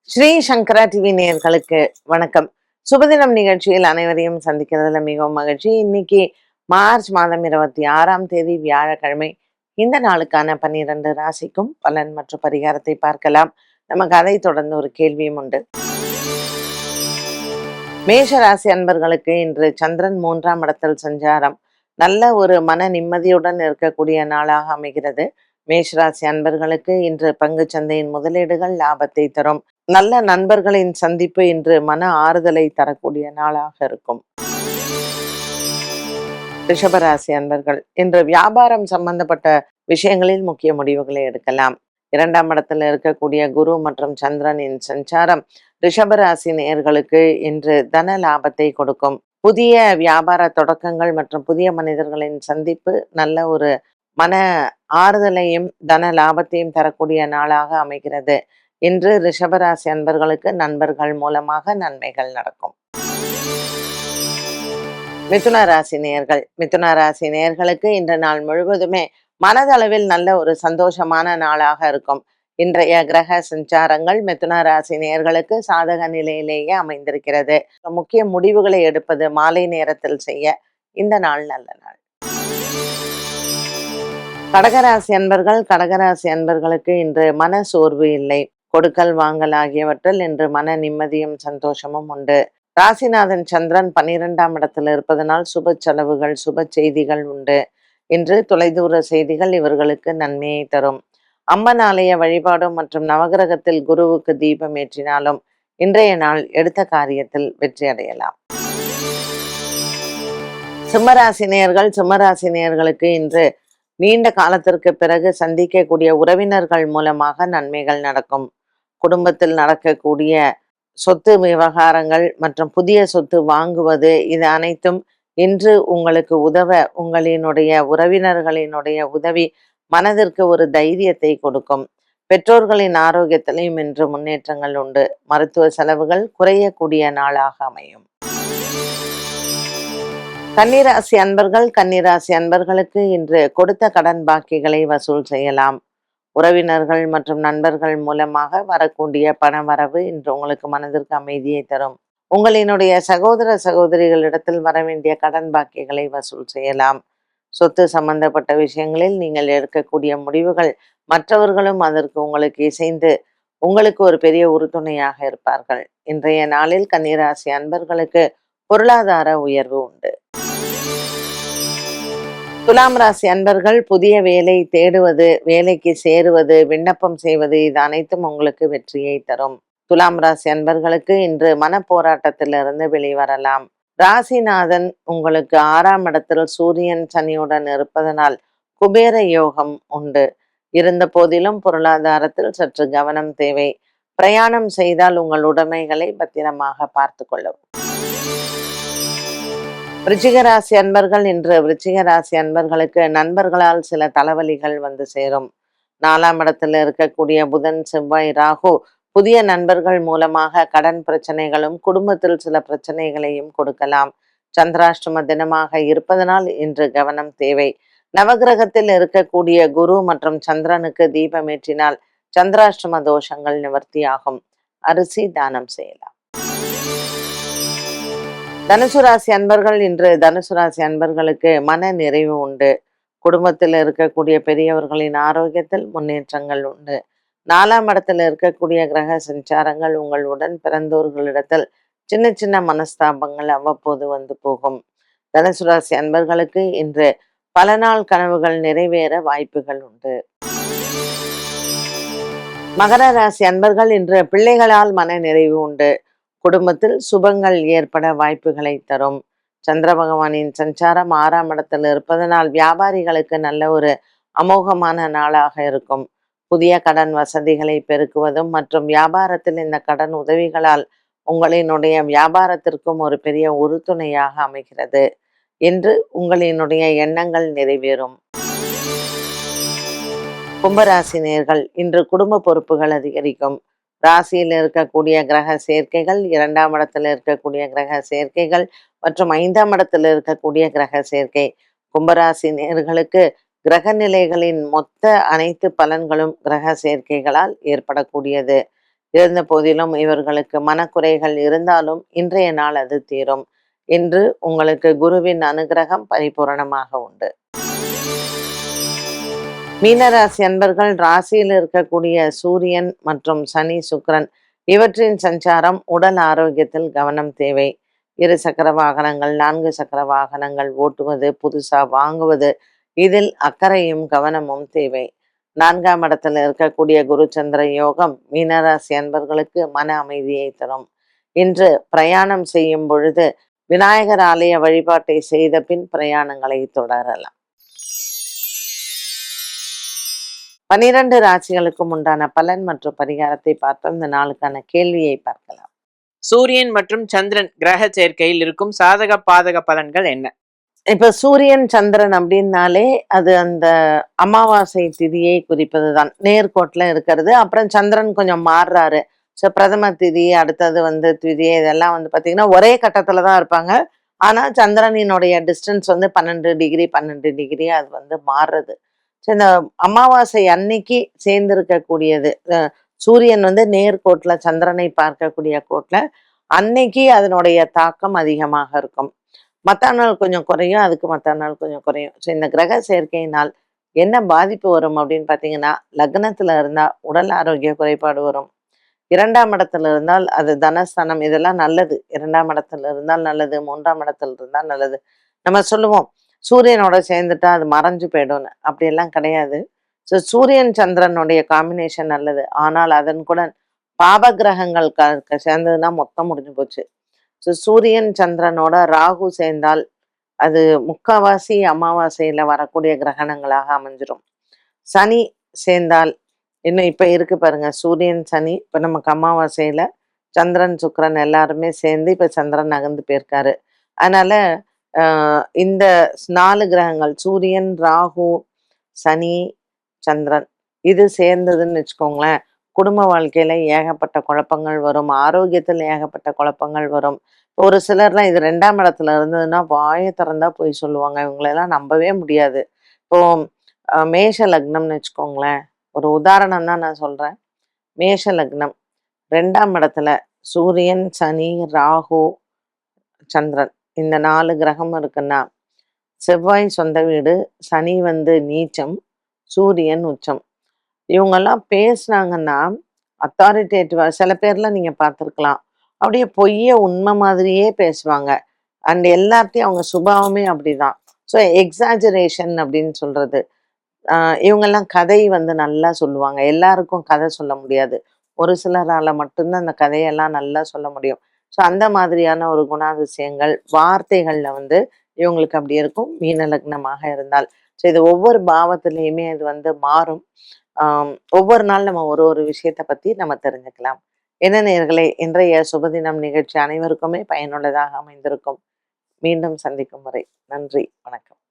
ஸ்ரீ சங்கரா TV நேயர்களுக்கு வணக்கம். சுபதினம் நிகழ்ச்சியில் அனைவரையும் சந்திக்கிறதுல மிகவும் மகிழ்ச்சி. இன்னைக்கு மார்ச் மாதம் 26 வியாழக்கிழமை. இந்த நாளுக்கான 12 ராசிக்கும் பலன் மற்றும் பரிகாரத்தை பார்க்கலாம். நமக்கு அதை தொடர்ந்து ஒரு கேள்வியும் உண்டு. மேஷ ராசி அன்பர்களுக்கு இன்று சந்திரன் 3ஆம் இடத்தில் சஞ்சாரம். நல்ல ஒரு மன நிம்மதியுடன் இருக்கக்கூடிய நாளாக அமைகிறது. மேஷராசி அன்பர்களுக்கு இன்று பங்கு சந்தையின் முதலீடுகள் லாபத்தை தரும். நல்ல நண்பர்களின் சந்திப்பு இன்று மன ஆறுதலை தரக்கூடிய நாளாக இருக்கும். ரிஷபராசி அன்பர்கள் இன்று வியாபாரம் சம்பந்தப்பட்ட விஷயங்களில் முக்கிய முடிவுகளை எடுக்கலாம். 2ஆம் இடத்துல இருக்கக்கூடிய குரு மற்றும் சந்திரனின் சஞ்சாரம் ரிஷபராசி நேயர்களுக்கு இன்று தன லாபத்தை கொடுக்கும். புதிய வியாபார தொடக்கங்கள் மற்றும் புதிய மனிதர்களின் சந்திப்பு நல்ல ஒரு மன ஆறுதலையும் தன லாபத்தையும் தரக்கூடிய நாளாக அமைகிறது. இன்று ரிஷபராசி அன்பர்களுக்கு நண்பர்கள் மூலமாக நன்மைகள் நடக்கும். மிதுன ராசி நேயர்களுக்கு இன்று நாள் முழுவதுமே மனதளவில் நல்ல ஒரு சந்தோஷமான நாளாக இருக்கும். இன்றைய கிரக சஞ்சாரங்கள் மிதுன ராசி நேயர்களுக்கு சாதக நிலையிலேயே அமைந்திருக்கிறது. முக்கிய முடிவுகளை எடுப்பது மாலை நேரத்தில் செய்ய இந்த நாள் நல்ல நாள். கடகராசி அன்பர்களுக்கு இன்று மன சோர்வு இல்லை. கொடுக்கல் வாங்கல் ஆகியவற்றில் இன்று மன நிம்மதியும் சந்தோஷமும் உண்டு. ராசிநாதன் சந்திரன் 12ஆம் இடத்தில் இருப்பதனால் சுப செலவுகள் சுப செய்திகள் உண்டு. இன்று தொலைதூர செய்திகள் இவர்களுக்கு நன்மையை தரும். அம்மன் ஆலய வழிபாடும் மற்றும் நவகிரகத்தில் குருவுக்கு தீபம் ஏற்றினாலும் இன்றைய நாள் எடுத்த காரியத்தில் வெற்றி அடையலாம். சிம்மராசி நேயர்களுக்கு இன்று நீண்ட காலத்திற்கு பிறகு சந்திக்கக்கூடிய உறவினர்கள் மூலமாக நன்மைகள் நடக்கும். குடும்பத்தில் நடக்கக்கூடிய சொத்து விவகாரங்கள் மற்றும் புதிய சொத்து வாங்குவது இது அனைத்தும் இன்று உங்களுக்கு உதவ உங்களினுடைய உறவினர்களினுடைய உதவி மனதிற்கு ஒரு தைரியத்தை கொடுக்கும். பெற்றோர்களின் ஆரோக்கியத்திலையும் இன்று முன்னேற்றங்கள் உண்டு. மருத்துவ செலவுகள் குறையக்கூடிய நாளாக அமையும். கன்னிராசி அன்பர்களுக்கு இன்று கொடுத்த கடன் பாக்கிகளை வசூல் செய்யலாம். உறவினர்கள் மற்றும் நண்பர்கள் மூலமாக வரக்கூடிய பண வரவு இன்று உங்களுக்கு மனதிற்கு அமைதியை தரும். உங்களினுடைய சகோதர சகோதரிகளிடத்தில் வர வேண்டிய கடன் பாக்கிகளை வசூல் செய்யலாம். சொத்து சம்பந்தப்பட்ட விஷயங்களில் நீங்கள் எடுக்கக்கூடிய முடிவுகள் மற்றவர்களும் அதற்கு உங்களுக்கு இசைந்து உங்களுக்கு ஒரு பெரிய உறுதுணையாக இருப்பார்கள். இன்றைய நாளில் கன்னிராசி அன்பர்களுக்கு பொருளாதார உயர்வு உண்டு. துலாம் ராசி அன்பர்கள் புதிய வேலை தேடுவது, வேலைக்கு சேருவது, விண்ணப்பம் செய்வது இது அனைத்தும் உங்களுக்கு வெற்றியை தரும். துலாம் ராசி அன்பர்களுக்கு இன்று மனப்போராட்டத்திலிருந்து வெளிவரலாம். ராசிநாதன் உங்களுக்கு 6ஆம் இடத்தில் சூரியன் சனியுடன் இருப்பதனால் குபேர யோகம் உண்டு. இருந்த போதிலும் பொருளாதாரத்தில் சற்று கவனம் தேவை. பிரயாணம் செய்தால் உங்கள் உடைமைகளை பத்திரமாக பார்த்து கொள்ளவும். விருச்சிகராசி அன்பர்களுக்கு நண்பர்களால் சில தலைவலிகள் வந்து சேரும். 4ஆம் இடத்துல இருக்கக்கூடிய புதன் செவ்வாய் ராகு புதிய நண்பர்கள் மூலமாக கடன் பிரச்சனைகளும் குடும்பத்தில் சில பிரச்சனைகளையும் கொடுக்கலாம். சந்திராஷ்டம தினமாக இருப்பதனால் இன்று கவனம் தேவை. நவகிரகத்தில் இருக்கக்கூடிய குரு மற்றும் சந்திரனுக்கு தீபமேற்றினால் சந்திராஷ்டம தோஷங்கள் நிவர்த்தியாகும். அரிசி தானம் செய்யலாம். தனுசு ராசி அன்பர்களுக்கு மன நிறைவு உண்டு. குடும்பத்தில் இருக்கக்கூடிய பெரியவர்களின் ஆரோக்கியத்தில் முன்னேற்றங்கள் உண்டு. 4ஆம் இடத்தில் இருக்கக்கூடிய கிரக சஞ்சாரங்கள் உங்கள் உடன் பிறந்தோர்களிடத்தில் சின்ன சின்ன மனஸ்தாபங்கள் அவ்வப்போது வந்து போகும். தனுசு ராசி அன்பர்களுக்கு இன்று பல நாள் கனவுகள் நிறைவேற வாய்ப்புகள் உண்டு. மகர ராசி அன்பர்கள் இன்று பிள்ளைகளால் மன நிறைவு உண்டு. குடும்பத்தில் சுபங்கள் ஏற்பட வாய்ப்புகளை தரும். சந்திர பகவானின் சஞ்சாரம் 6ஆம் இடத்தில் இருப்பதனால் வியாபாரிகளுக்கு நல்ல ஒரு அமோகமான நாளாக இருக்கும். புதிய கடன் வசதிகளை பெருக்குவதும் மற்றும் வியாபாரத்தில் இந்த கடன் உதவிகளால் உங்களினுடைய வியாபாரத்திற்கும் ஒரு பெரிய உறுதுணையாக அமைகிறது. என்று உங்களினுடைய எண்ணங்கள் நிறைவேறும். கும்பராசி நேயர்கள் இன்று குடும்ப பொறுப்புகள் அதிகரிக்கும். ராசியில் இருக்கக்கூடிய கிரக சேர்க்கைகள் 2ஆம் இடத்தில் இருக்கக்கூடிய கிரக சேர்க்கைகள் மற்றும் 5ஆம் இடத்தில் இருக்கக்கூடிய கிரக சேர்க்கை கும்பராசி நேயர்களுக்கு கிரக நிலைகளின் மொத்த அனைத்து பலன்களும் கிரக சேர்க்கைகளால் ஏற்படக்கூடியது. இருந்த போதிலும் இவர்களுக்கு மனக்குறைகள் இருந்தாலும் இன்றைய நாள் அது தீரும். இன்று உங்களுக்கு குருவின் அனுகிரகம் பரிபூரணமாக உண்டு. மீனராசி அன்பர்கள், ராசியில் இருக்கக்கூடிய சூரியன் மற்றும் சனி சுக்கிரன் இவற்றின் சஞ்சாரம் உடல் ஆரோக்கியத்தில் கவனம் தேவை. 2 சக்கர வாகனங்கள், 4 சக்கர வாகனங்கள் ஓட்டுவது, புதுசா வாங்குவது, இதில் அக்கறையும் கவனமும் தேவை. 4ஆம் இடத்தில் இருக்கக்கூடிய குரு சந்திர யோகம் மீனராசி அன்பர்களுக்கு மன அமைதியை தரும். இன்று பிரயாணம் செய்யும் பொழுது விநாயகர் ஆலய வழிபாட்டை செய்த பின் பிரயாணங்களை தொடரலாம். 12 ராசிகளுக்கும் உண்டான பலன் மற்றும் பரிகாரத்தை பார்த்தோம். இந்த நாளுக்கான கேள்வியை பார்க்கலாம். சூரியன் மற்றும் சந்திரன் கிரக சேர்க்கையில் இருக்கும் சாதக பாதக பலன்கள் என்ன? இப்ப சூரியன் சந்திரன் அப்படின்னாலே அது அந்த அமாவாசை திதியை குறிப்பதுதான், நேர்கோட்டில் இருக்கிறது. அப்புறம் சந்திரன் கொஞ்சம் மாறுறாரு. ஸோ பிரதம திதி, அடுத்தது வந்து திதி, இதெல்லாம் வந்து பார்த்தீங்கன்னா ஒரே கட்டத்தில் தான் இருப்பாங்க. ஆனால் சந்திரனினுடைய டிஸ்டன்ஸ் வந்து 12 டிகிரி அது வந்து மாறுறது. ஸோ இந்த அமாவாசை அன்னைக்கு சேர்ந்திருக்கக்கூடியது, சூரியன் வந்து நேர்கோட்டில் சந்திரனை பார்க்கக்கூடிய கோட்டில் அன்னைக்கு அதனுடைய தாக்கம் அதிகமாக இருக்கும். மற்ற நாள் கொஞ்சம் குறையும், அதுக்கு மற்ற நாள் கொஞ்சம் குறையும். ஸோ இந்த கிரக சேர்க்கையினால் என்ன பாதிப்பு வரும் அப்படின்னு பார்த்தீங்கன்னா, லக்னத்தில் இருந்தால் உடல் ஆரோக்கிய குறைபாடு வரும். 2ஆம் இடத்துல இருந்தால் அது தனஸ்தானம், இதெல்லாம் நல்லது. 2ஆம் இடத்துல இருந்தால் நல்லது, 3ஆம் இடத்துல இருந்தால் நல்லது. நம்ம சொல்லுவோம் சூரியனோட சேர்ந்துட்டா அது மறைஞ்சு போயிடும்னு, அப்படியெல்லாம் கிடையாது. ஸோ சூரியன் சந்திரனுடைய காம்பினேஷன் நல்லது. ஆனால் அதன் கூட பாப கிரகங்கள் சேர்ந்ததுன்னா மொத்தம் முடிஞ்சு போச்சு. ஸோ சூரியன் சந்திரனோட ராகு சேர்ந்தால் அது முக்காவாசி அமாவாசையில வரக்கூடிய கிரகணங்களாக அமைஞ்சிரும். சனி சேர்ந்தால் இன்னும் இப்ப இருக்கு பாருங்க, சூரியன் சனி இப்ப நமக்கு அமாவாசையில, சந்திரன் சுக்கிரன் எல்லாருமே சேர்ந்து இப்ப சந்திரன் நகர்ந்து போயிருக்காரு. அதனால இந்த 4 கிரகங்கள் சூரியன், ராகு, சனி, சந்திரன் இது சேர்ந்ததுன்னு வச்சுக்கோங்களேன், குடும்ப வாழ்க்கையில ஏகப்பட்ட குழப்பங்கள் வரும், ஆரோக்கியத்தில் ஏகப்பட்ட குழப்பங்கள் வரும். ஒரு சிலர்லாம் இது 2ஆம் இடத்துல இருந்ததுன்னா வாயை திறந்தா போய் சொல்லுவாங்க. இவங்களெல்லாம் நம்பவே முடியாது. இப்போ மேஷ லக்னம்னு வச்சுக்கோங்களேன், ஒரு உதாரணம் தான் நான் சொல்றேன். மேஷ லக்னம் 2ஆம் இடத்துல சூரியன், சனி, ராகு, சந்திரன் இந்த 4 கிரகம் இருக்குன்னா, செவ்வாய் சொந்த வீடு, சனி வந்து நீச்சம், சூரியன் உச்சம். இவங்கெல்லாம் பேசுனாங்கன்னா அத்தாரிட்டேட்டிவா, சில பேர்லாம் நீங்க பார்த்துருக்கலாம், அப்படியே பொய்ய உண்மை மாதிரியே பேசுவாங்க. அண்ட் எல்லாத்தையும் அவங்க சுபாவமே அப்படிதான். ஸோ எக்ஸாஜரேஷன் அப்படின்னு சொல்றது. இவங்கெல்லாம் கதை வந்து நல்லா சொல்லுவாங்க. எல்லாருக்கும் கதை சொல்ல முடியாது. ஒரு சிலரால மட்டும்தான் அந்த கதையெல்லாம் நல்லா சொல்ல முடியும். ஸோ அந்த மாதிரியான ஒரு குணாதிசயங்கள் வார்த்தைகள்ல வந்து இவங்களுக்கு அப்படி இருக்கும், மீன லக்னமாக இருந்தால். ஸோ இது ஒவ்வொரு பாவத்திலையுமே இது வந்து மாறும். ஒவ்வொரு நாள் நம்ம ஒரு ஒரு விஷயத்தை பத்தி நம்ம தெரிஞ்சுக்கலாம். என்ன நேயர்களே, இன்றைய சுபதினம் நிகழ்ச்சி அனைவருக்குமே பயனுள்ளதாக அமைந்திருக்கும். மீண்டும் சந்திக்கும் வரை நன்றி, வணக்கம்.